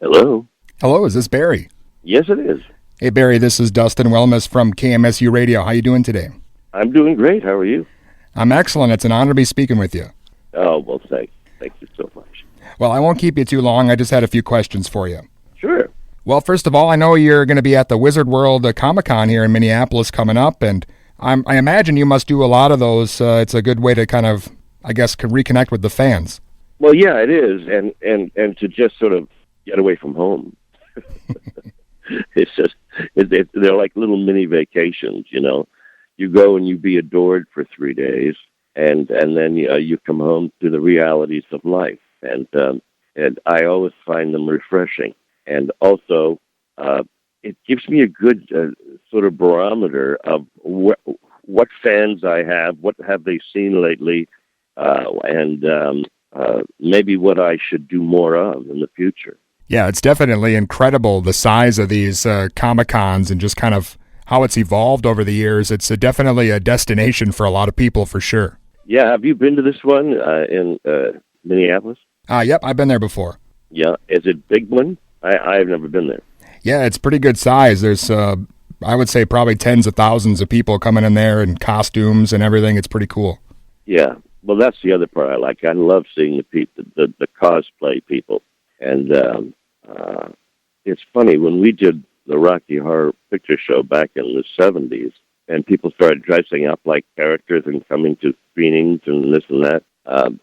Hello. Hello, is this Barry? Yes, it is. Hey Barry, this is Dustin Wellness from KMSU Radio. How you doing today? I'm doing great. How are you? I'm excellent. It's an honor to be speaking with you. Oh, well, thanks. Thank you so much. Well, I won't keep you too long. I just had a few questions for you. Sure. Well, first of all, I know you're going to be at the Wizard World Comic-Con here in Minneapolis coming up, and I imagine you must do a lot of those. It's a good way to kind of, I guess, reconnect with the fans. Well, yeah, it is, and to just sort of get away from home. It's just they're like little mini vacations, you know. You go and you be adored for 3 days, and then you come home to the realities of life, and I always find them refreshing, and also it gives me a good sort of barometer of what fans I have, what have they seen lately, and maybe what I should do more of in the future. Yeah, it's definitely incredible, the size of these Comic-Cons and just kind of how it's evolved over the years. It's definitely a destination for a lot of people, for sure. Yeah, have you been to this one in Minneapolis? Yep, I've been there before. Yeah, is it a big one? I've never been there. Yeah, it's pretty good size. There's, I would say, probably tens of thousands of people coming in there in costumes and everything. It's pretty cool. Yeah, well, that's the other part I like. I love seeing the cosplay people. And it's funny, when we did the Rocky Horror Picture Show back in the 70s, and people started dressing up like characters and coming to screenings and this and that,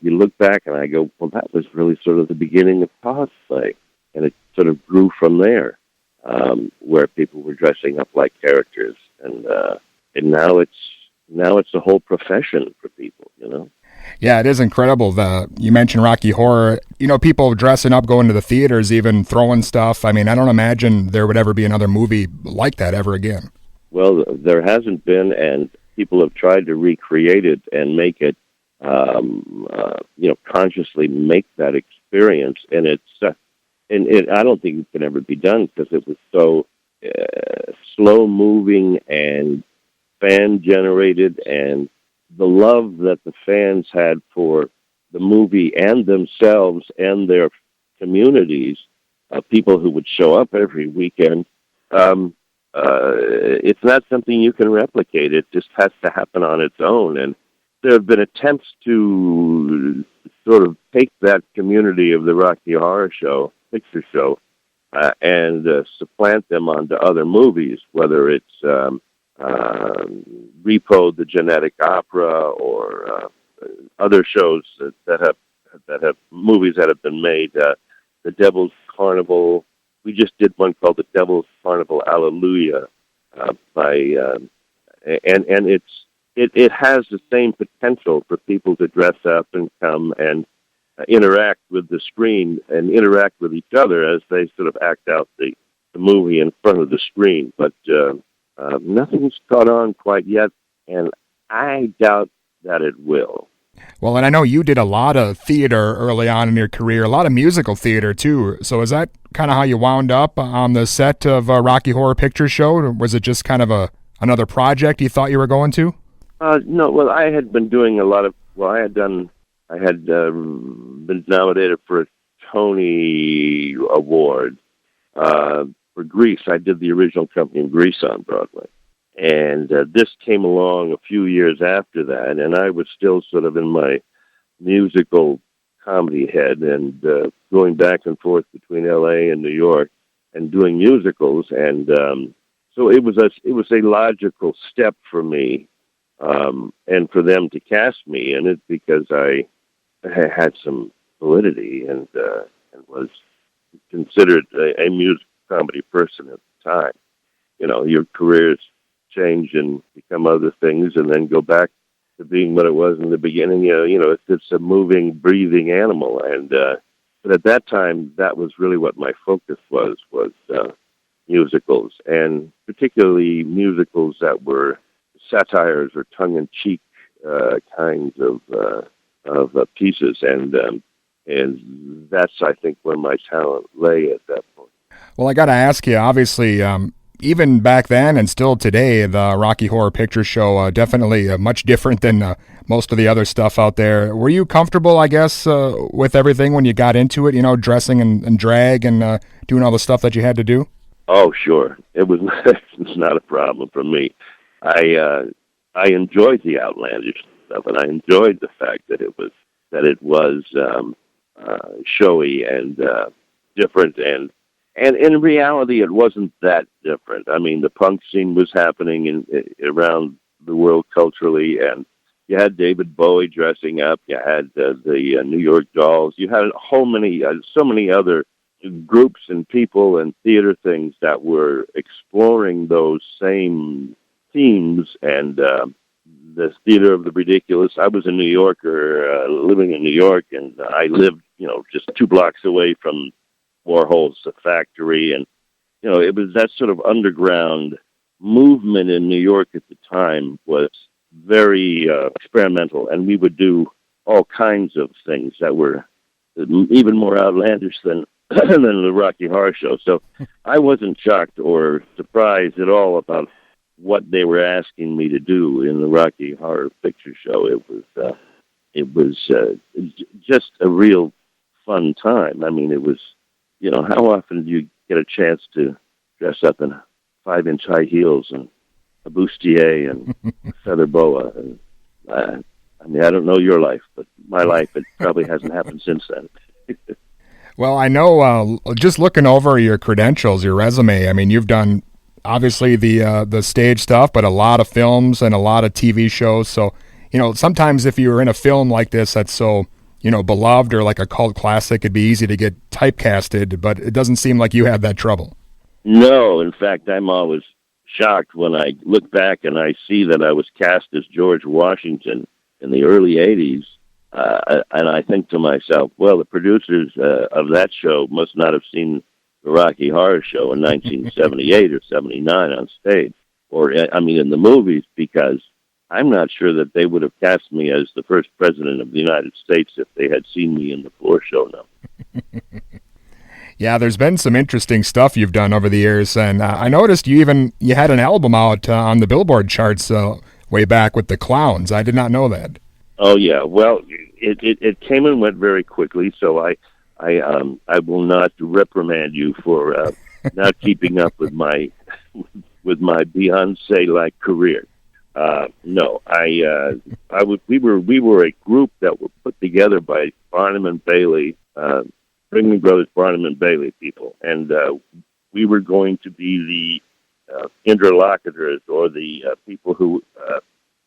you look back and I go, well, that was really sort of the beginning of cosplay. And it sort of grew from there, where people were dressing up like characters. And now it's a whole profession for people, you know? Yeah, it is incredible. You mentioned Rocky Horror. You know, people dressing up, going to the theaters, even throwing stuff. I mean, I don't imagine there would ever be another movie like that ever again. Well, there hasn't been, and people have tried to recreate it and make it, consciously make that experience. And I don't think it can ever be done because it was so slow moving and fan generated, and the love that the fans had for the movie and themselves and their communities, people who would show up every weekend, it's not something you can replicate. It just has to happen on its own. And there have been attempts to sort of take that community of the Rocky Horror Picture Show, and supplant them onto other movies, whether it's Repo, the Genetic Opera, or other shows that have movies that have been made. The Devil's Carnival. We just did one called The Devil's Carnival Alleluia, and it has the same potential for people to dress up and come and interact with the screen and interact with each other as they sort of act out the movie in front of the screen, but. Nothing's caught on quite yet, and I doubt that it will. Well, and I know you did a lot of theater early on in your career, a lot of musical theater too. So is that kind of how you wound up on the set of Rocky Horror Picture Show? Or was it just kind of another project you thought you were going to? No, well, I had been doing a lot of. Well, I had been nominated for a Tony Award. For Grease, I did the original company in Grease on Broadway. And this came along a few years after that, and I was still sort of in my musical comedy head and going back and forth between L.A. and New York and doing musicals. And so it was a logical step for me and for them to cast me in it because I had some validity and was considered a musical comedy person at the time. You know, your careers change and become other things and then go back to being what it was in the beginning. It's a moving, breathing animal. And but at that time, that was really what my focus was musicals, and particularly musicals that were satires or tongue-in-cheek kinds of pieces. And that's, I think, where my talent lay at that point. Well, I got to ask you, obviously, even back then and still today, the Rocky Horror Picture Show definitely much different than most of the other stuff out there. Were you comfortable, I guess, with everything when you got into it? Dressing and drag and doing all the stuff that you had to do. Oh, sure. It was. It's not a problem for me. I enjoyed the outlandish stuff, and I enjoyed the fact that it was showy and different, and in reality, it wasn't that different. I mean, the punk scene was happening around the world culturally, and you had David Bowie dressing up. You had the New York Dolls. You had so many other groups and people and theater things that were exploring those same themes, and the theater of the ridiculous. I was a New Yorker, living in New York, and I lived, just 2 blocks away from Warhol's factory, and it was that sort of underground movement in New York at the time was very experimental, and we would do all kinds of things that were even more outlandish than than the Rocky Horror Show. So I wasn't shocked or surprised at all about what they were asking me to do in the Rocky Horror Picture Show. It was just a real fun time. I mean, it was, how often do you get a chance to dress up in 5-inch high heels and a bustier and a feather boa? And I don't know your life, but my life, it probably hasn't happened since then. Well, I know, just looking over your credentials, your resume, I mean, you've done obviously the stage stuff, but a lot of films and a lot of TV shows. So, sometimes if you're in a film like this that's so, beloved or like a cult classic, it'd be easy to get typecasted, but it doesn't seem like you had that trouble. No, in fact, I'm always shocked when I look back and I see that I was cast as George Washington in the early 80s. And I think to myself, well, the producers of that show must not have seen the Rocky Horror Show in 1978 or 79 on stage, or, in the movies, because I'm not sure that they would have cast me as the first president of the United States if they had seen me in the floor show now. Yeah, there's been some interesting stuff you've done over the years, and I noticed you had an album out on the Billboard charts way back with the Clowns. I did not know that. Oh yeah, well, it came and went very quickly, so I will not reprimand you for not keeping up with my Beyonce-like career. No, we were a group that were put together by Barnum and Bailey, Ringling Brothers, Barnum and Bailey people, and we were going to be the interlocutors or the people who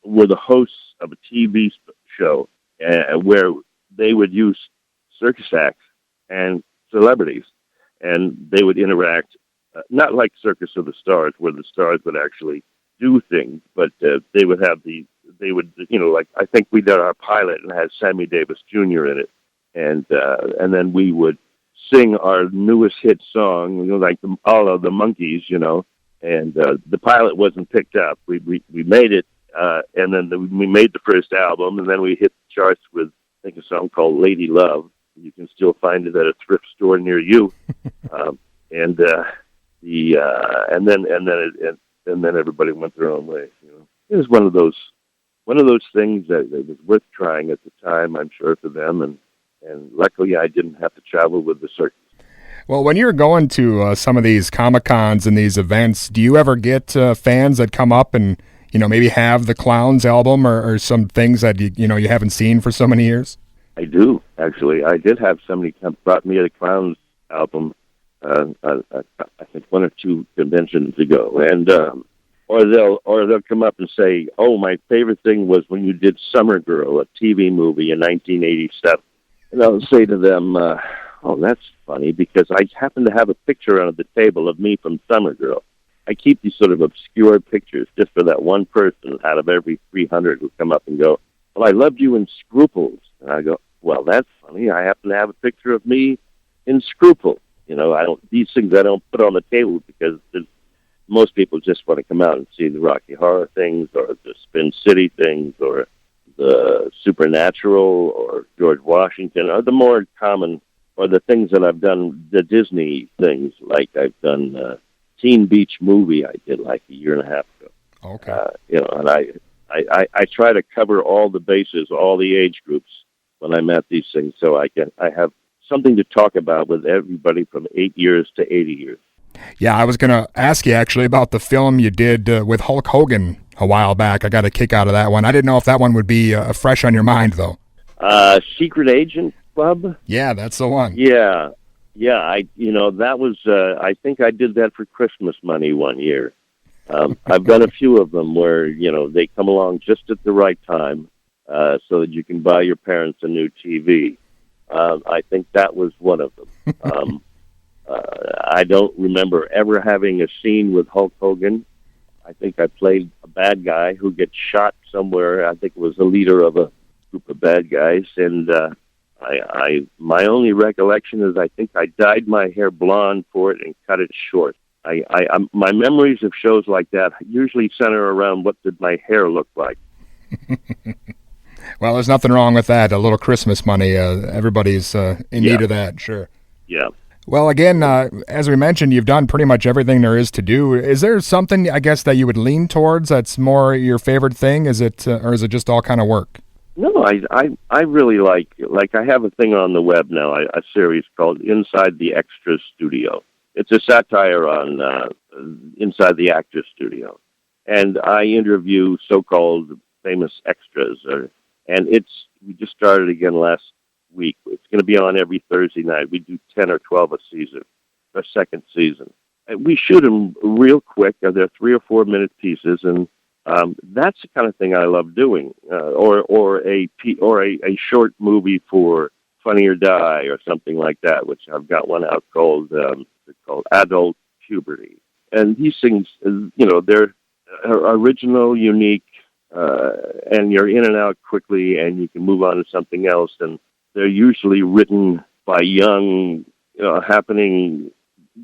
were the hosts of a TV show where they would use circus acts and celebrities, and they would interact, not like Circus of the Stars, where the stars would actually do things, but they would, like, I think we did our pilot and had Sammy Davis Jr. in it, and then we would sing our newest hit song, like all of the Monkees, and the pilot wasn't picked up. We made it, and then we made the first album, and then we hit the charts with, I think, a song called Lady Love. You can still find it at a thrift store near you, and then everybody went their own way. It was one of those things that was worth trying at the time, I'm sure, for them, and luckily I didn't have to travel with the circus. Well, when you're going to some of these Comic-Cons and these events, do you ever get fans that come up and maybe have the Clowns album or some things that you haven't seen for so many years? I do, actually. I did have somebody brought me the Clowns album, I think 1 or 2 conventions ago, and or they'll come up and say, "Oh, my favorite thing was when you did Summer Girl, a TV movie in 1987." And I'll say to them, "Oh, that's funny because I happen to have a picture on the table of me from Summer Girl. I keep these sort of obscure pictures just for that one person out of every 300 who come up and go, 'Well, I loved you in Scruples.' And I go, 'Well, that's funny. I happen to have a picture of me in Scruple.' These things I don't put on the table because most people just want to come out and see the Rocky Horror things or the Spin City things or the Supernatural or George Washington or the more common or the things that I've done, the Disney things, like I've done Teen Beach movie I did like a year and a half ago. Okay. And I try to cover all the bases, all the age groups when I'm at these things, so I have something to talk about with everybody from 8 years to 80 years. Yeah, I was going to ask you actually about the film you did with Hulk Hogan a while back. I got a kick out of that one. I didn't know if that one would be fresh on your mind, though. Secret Agent Club? Yeah, that's the one. Yeah. That was, I think I did that for Christmas money one year. I've done a few of them where, they come along just at the right time so that you can buy your parents a new TV. I think that was one of them. I don't remember ever having a scene with Hulk Hogan. I think I played a bad guy who gets shot somewhere. I think it was the leader of a group of bad guys. And my only recollection is I think I dyed my hair blonde for it and cut it short. My memories of shows like that usually center around what did my hair look like. Well, there's nothing wrong with that. A little Christmas money. Everybody's in need of that, sure. Yeah. Well, again, as we mentioned, you've done pretty much everything there is to do. Is there something, I guess, that you would lean towards that's more your favorite thing? Is it, or is it just all kind of work? No, I really like I have a thing on the web now, a series called Inside the Extras Studio. It's a satire on Inside the Actors Studio. And I interview so-called famous extras. And we just started again last week. It's going to be on every Thursday night. We do 10 or 12 a second season. And we shoot them real quick. They're 3 or 4 minute pieces, and that's the kind of thing I love doing. Or a short movie for Funny or Die or something like that, which I've got one out called Adult Puberty. And these things, they're original, unique, and you're in and out quickly, and you can move on to something else. And they're usually written by young, happening,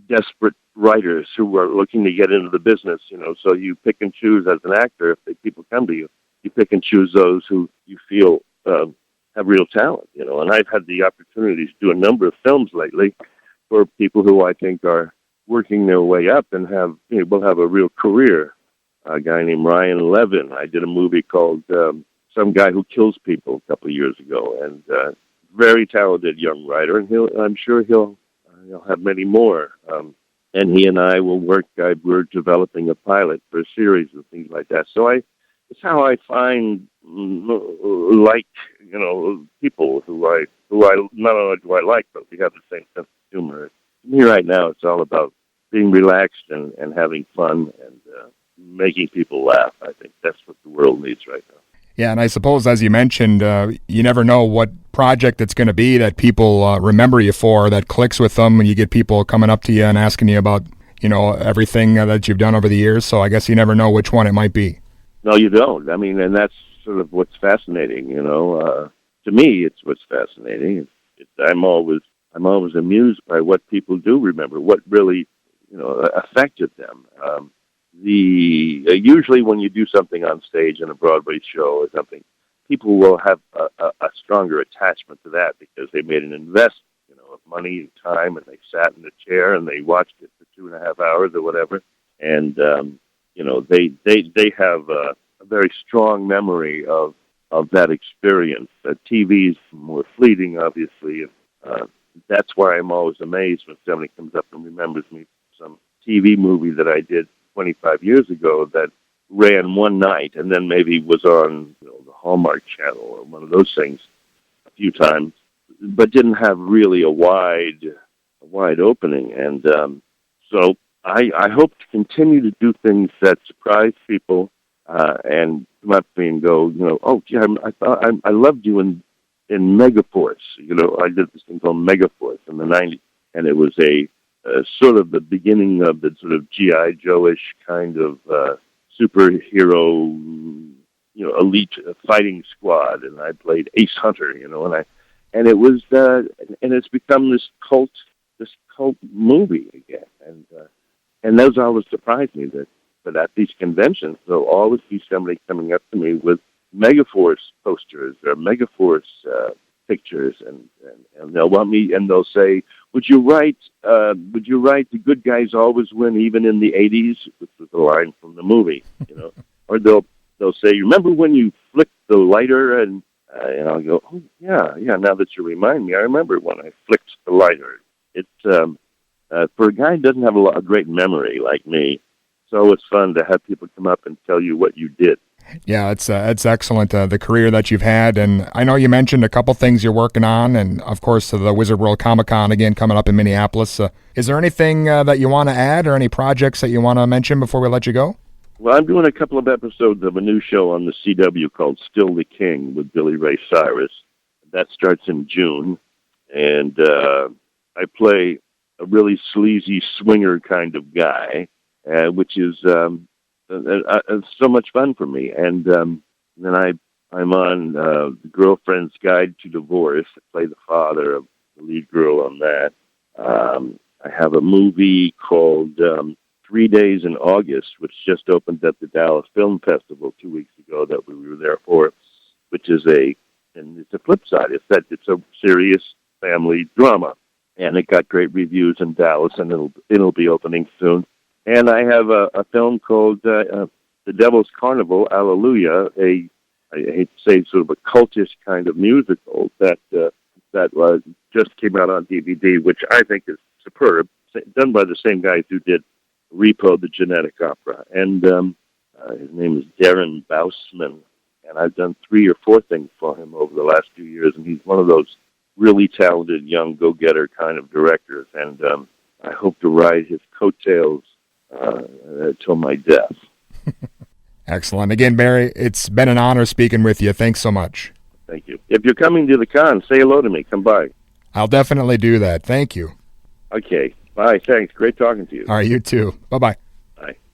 desperate writers who are looking to get into the business. So you pick and choose as an actor. If people come to you, you pick and choose those who you feel have real talent. And I've had the opportunity to do a number of films lately for people who I think are working their way up and will have a real career. A guy named Ryan Levin. I did a movie called Some Guy Who Kills People a couple of years ago, and very talented young writer, and I'm sure he'll have many more. And he and I will work. We're developing a pilot for a series and things like that. So it's how I find people who I not only do I like, but we have the same sense of humor. To me, right now, it's all about being relaxed and having fun and making people laugh. I think that's what the world needs right now. Yeah, and I suppose, as you mentioned, you never know what project it's going to be that people remember you for, that clicks with them, and you get people coming up to you and asking you about, everything that you've done over the years. So I guess you never know which one it might be. No, you don't. I mean, and that's sort of what's fascinating, To me, it's what's fascinating. I'm always amused by what people do remember, what really, affected them. Usually when you do something on stage in a Broadway show or something, people will have a stronger attachment to that because they made an investment, of money and time, and they sat in the chair and they watched it for 2.5 hours or whatever, and they have a very strong memory of that experience. TV's more fleeting, obviously, and that's why I'm always amazed when somebody comes up and remembers me for some TV movie that I did 25 years ago that ran one night and then maybe was on the Hallmark Channel or one of those things a few times, but didn't have really a wide opening. And so I hope to continue to do things that surprise people and come up to me and go, oh, yeah, I loved you in Megaforce. I did this thing called Megaforce in the 90s, and it was a sort of the beginning of the sort of G.I. Joe-ish kind of superhero, elite fighting squad, and I played Ace Hunter, and it was, and it's become this cult movie again, and those always surprise me that at these conventions there'll always be somebody coming up to me with Megaforce posters or Megaforce pictures, and they'll want me, and they'll say, would you write the good guys always win even in the 80s, which was a line from the movie, or they'll say, remember when you flicked the lighter? And I'll go, oh yeah, now that you remind me, I remember when I flicked the lighter. It's for a guy who doesn't have a great memory like me, it's always fun to have people come up and tell you what you did. Yeah, it's excellent, the career that you've had. And I know you mentioned a couple things you're working on, and of course the Wizard World Comic-Con again coming up in Minneapolis. Is there anything that you want to add or any projects that you want to mention before we let you go? Well, I'm doing a couple of episodes of a new show on the CW called Still the King with Billy Ray Cyrus. That starts in June, and I play a really sleazy swinger kind of guy, which is so much fun for me. And then I'm on The Girlfriend's Guide to Divorce. I play the father of the lead girl on that. I have a movie called 3 Days in August, which just opened at the Dallas Film Festival 2 weeks ago that we were there for, which is and it's a flip side. It's a serious family drama, and it got great reviews in Dallas, and it'll be opening soon. And I have a film called The Devil's Carnival, Alleluia, I hate to say sort of a cultish kind of musical that just came out on DVD, which I think is superb, done by the same guys who did Repo, the Genetic Opera. And his name is Darren Bousman, and I've done 3 or 4 things for him over the last few years, and he's one of those really talented young go-getter kind of directors, and I hope to ride his coattails till my death. Excellent. Again, Barry, it's been an honor speaking with you. Thanks so much. Thank you. If you're coming to the con, say hello to me. Come by. I'll definitely do that. Thank you. Okay. Bye. Thanks. Great talking to you. All right, you too. Bye-bye.